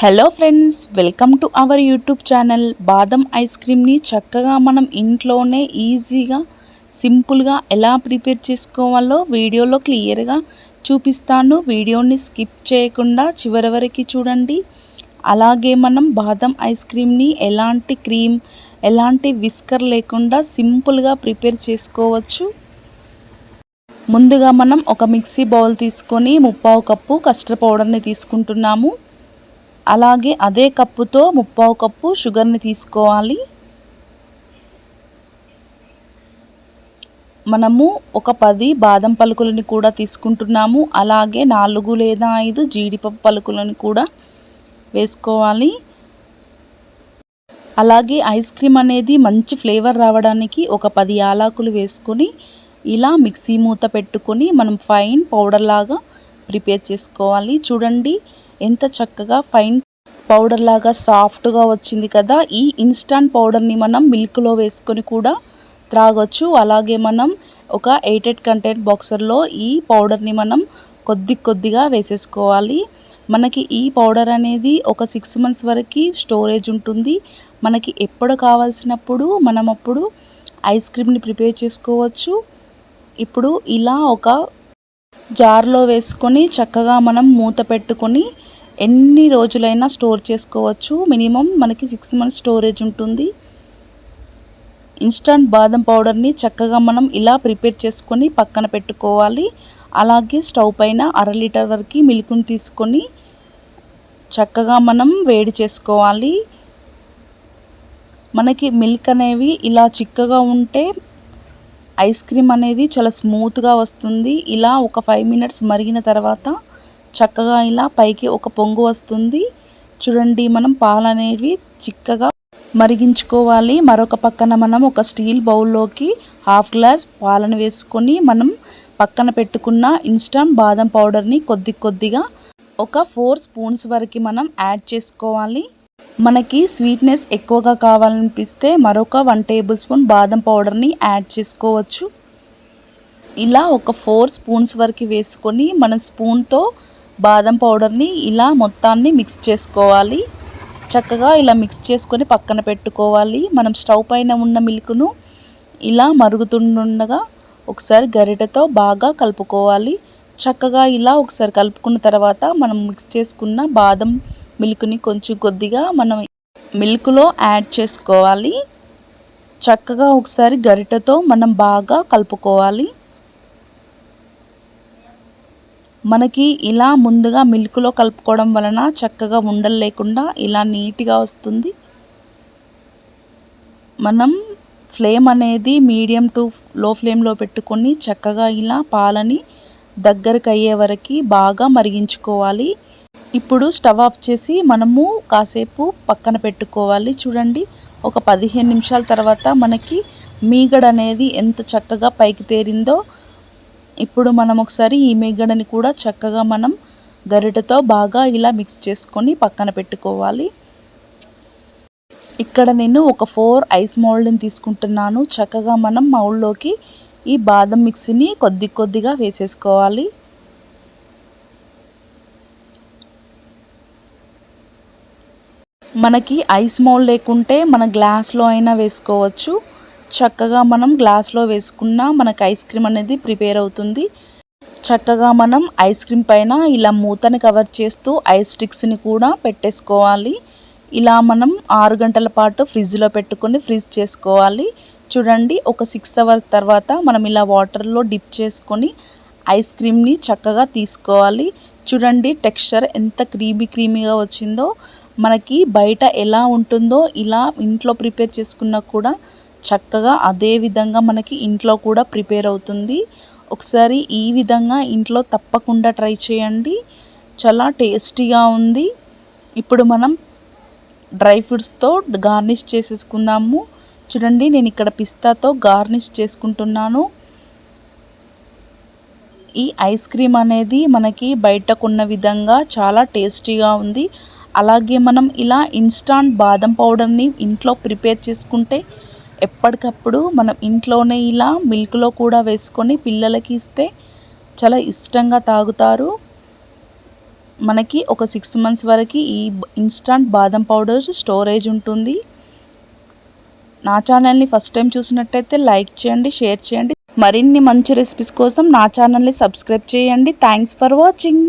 Hello friends, welcome to our YouTube channel. బాదం ice క్రీమ్ని చక్కగా మనం ఇంట్లోనే ఈజీగా సింపుల్గా ఎలా ప్రిపేర్ చేసుకోవాలో వీడియోలో క్లియర్గా చూపిస్తాను. వీడియోని స్కిప్ చేయకుండా చివరి వరకు చూడండి. అలాగే మనం బాదం ఐస్ క్రీమ్ని ఎలాంటి క్రీమ్ ఎలాంటి విస్కర్ లేకుండా సింపుల్గా ప్రిపేర్ చేసుకోవచ్చు. ముందుగా మనం ఒక మిక్సీ బౌల్ తీసుకొని 1/2 కప్పు కస్టర్డ్ పౌడర్ని తీసుకుంటున్నాము. అలాగే అదే కప్పుతో 1/2 కప్పు షుగర్ని తీసుకోవాలి. మనము ఒక 10 బాదం పలుకులని కూడా తీసుకుంటున్నాము. అలాగే 4 లేదా 5 జీడిపప్పు పలుకులని కూడా వేసుకోవాలి. అలాగే ఐస్ క్రీమ్ అనేది మంచి ఫ్లేవర్ రావడానికి ఒక 10 యాలకులు వేసుకొని ఇలా మిక్సీ మూత పెట్టుకొని మనం ఫైన్ పౌడర్ లాగా ప్రిపేర్ చేసుకోవాలి. చూడండి ఎంత చక్కగా ఫైన్ పౌడర్ లాగా సాఫ్ట్గా వచ్చింది కదా. ఈ ఇన్స్టంట్ పౌడర్ని మనం మిల్క్లో వేసుకొని కూడా త్రాగొచ్చు. అలాగే మనం ఒక 8 కంటైనర్ బాక్సర్లో ఈ పౌడర్ని మనం కొద్దిగా వేసేసుకోవాలి. మనకి ఈ పౌడర్ అనేది ఒక 6 మంత్స్ వరకు స్టోరేజ్ ఉంటుంది. మనకి ఎప్పుడు కావాల్సినప్పుడు మనం అప్పుడు ఐస్ క్రీమ్ని ప్రిపేర్ చేసుకోవచ్చు. ఇప్పుడు ఇలా ఒక జార్లో వేసుకొని చక్కగా మనం మూత పెట్టుకొని ఎన్ని రోజులైనా స్టోర్ చేసుకోవచ్చు. మినిమం మనకి 6 మంత్స్ స్టోరేజ్ ఉంటుంది. ఇన్స్టంట్ బాదం పౌడర్ని చక్కగా మనం ఇలా ప్రిపేర్ చేసుకొని పక్కన పెట్టుకోవాలి. అలాగే స్టవ్ పైన 1/2 లీటర్ వరకు మిల్క్ని తీసుకొని చక్కగా మనం వేడి చేసుకోవాలి. మనకి మిల్క్ అనేవి ఇలా చిక్కగా ఉంటే ఐస్ క్రీమ్ అనేది చాలా స్మూత్గా వస్తుంది. ఇలా ఒక 5 మినిట్స్ మరిగిన తర్వాత చక్కగా ఇలా పైకి ఒక పొంగు వస్తుంది. చూడండి మనం పాలు అనేవి చిక్కగా మరిగించుకోవాలి. మరొక పక్కన మనం ఒక స్టీల్ బౌల్లోకి 1/2 గ్లాస్ పాలను వేసుకొని మనం పక్కన పెట్టుకున్న ఇన్స్టంట్ బాదం పౌడర్ని కొద్దిగా ఒక 4 స్పూన్స్ వరకు మనం యాడ్ చేసుకోవాలి. మనకి స్వీట్నెస్ ఎక్కువగా కావాలనిపిస్తే మరొక 1 టేబుల్ స్పూన్ బాదం పౌడర్ని యాడ్ చేసుకోవచ్చు. ఇలా ఒక 4 స్పూన్స్ వరకు వేసుకొని మన స్పూన్తో బాదం పౌడర్ని ఇలా మొత్తాన్ని మిక్స్ చేసుకోవాలి. చక్కగా ఇలా మిక్స్ చేసుకొని పక్కన పెట్టుకోవాలి. మనం స్టవ్ పైన ఉన్న మిల్క్ను ఇలా మరుగుతుండగా ఒకసారి గరిటెతో బాగా కలుపుకోవాలి. చక్కగా ఇలా ఒకసారి కలుపుకున్న తర్వాత మనం మిక్స్ చేసుకున్న బాదం మిల్క్ని కొద్దిగా మనం మిల్క్లో యాడ్ చేసుకోవాలి. చక్కగా ఒకసారి గరిటెతో మనం బాగా కలుపుకోవాలి. మనకి ఇలా ముందుగా మిల్క్లో కలుపుకోవడం వలన చక్కగా ఉండలు లేకుండా ఇలా నీట్గా వస్తుంది. మనం ఫ్లేమ్ అనేది మీడియం టు లో ఫ్లేమ్లో పెట్టుకొని చక్కగా ఇలా పాలని దగ్గరకు అయ్యే వరకు బాగా మరిగించుకోవాలి. ఇప్పుడు స్టవ్ ఆఫ్ చేసి మనము కాసేపు పక్కన పెట్టుకోవాలి. చూడండి ఒక 15 నిమిషాల తర్వాత మనకి మీగడ అనేది ఎంత చక్కగా పైకి తేరిందో. ఇప్పుడు మనం ఒకసారి ఈ మీగడని కూడా చక్కగా మనం గరిటెతో బాగా ఇలా మిక్స్ చేసుకొని పక్కన పెట్టుకోవాలి. ఇక్కడ నేను ఒక 4 ఐస్ మౌల్డ్ని తీసుకుంటున్నాను. చక్కగా మనం మౌల్డ్లోకి ఈ బాదం మిక్స్ని కొద్దిగా వేసేసుకోవాలి. మనకి ఐస్ మౌల్డ్ లేకుంటే మన గ్లాస్లో అయినా వేసుకోవచ్చు. చక్కగా మనం గ్లాస్లో వేసుకున్న మనకి ఐస్ క్రీమ్ అనేది ప్రిపేర్ అవుతుంది. చక్కగా మనం ఐస్ క్రీమ్ పైన ఇలా మూతని కవర్ చేస్తూ ఐస్ స్టిక్స్ని కూడా పెట్టేసుకోవాలి. ఇలా మనం 6 గంటల పాటు ఫ్రిడ్జ్లో పెట్టుకొని ఫ్రీజ్ చేసుకోవాలి. చూడండి ఒక 6 అవర్స్ తర్వాత మనం ఇలా వాటర్లో డిప్ చేసుకొని ఐస్ క్రీమ్ని చక్కగా తీసుకోవాలి. చూడండి టెక్స్చర్ ఎంత క్రీమీగా వచ్చిందో. మనకి బయట ఎలా ఉంటుందో ఇలా ఇంట్లో ప్రిపేర్ చేసుకున్నా కూడా చక్కగా అదే విధంగా మనకి ఇంట్లో కూడా ప్రిపేర్ అవుతుంది. ఒకసారి ఈ విధంగా ఇంట్లో తప్పకుండా ట్రై చేయండి. చాలా టేస్టీగా ఉంది. ఇప్పుడు మనం డ్రై ఫ్రూట్స్తో గార్నిష్ చేసేసుకుందాము. చూడండి నేను ఇక్కడ పిస్తాతో గార్నిష్ చేసుకుంటున్నాను. ఈ ఐస్ క్రీమ్ అనేది మనకి బయటకున్న విధంగా చాలా టేస్టీగా ఉంది. అలాగే మనం ఇలా ఇన్స్టంట్ బాదం పౌడర్ని ఇంట్లో ప్రిపేర్ చేసుకుంటే ఎప్పటికప్పుడు మనం ఇంట్లోనే ఇలా మిల్క్లో కూడా వేసుకొని పిల్లలకి ఇస్తే చాలా ఇష్టంగా తాగుతారు. మనకి ఒక 6 మంత్స్ వరకు ఈ ఇన్స్టంట్ బాదం పౌడర్ స్టోరేజ్ ఉంటుంది. నా ఛానల్ని ఫస్ట్ టైం చూసినట్టయితే లైక్ చేయండి, షేర్ చేయండి. మరిన్ని మంచి రెసిపీస్ కోసం నా ఛానల్ని సబ్స్క్రైబ్ చేయండి. Thanks for watching.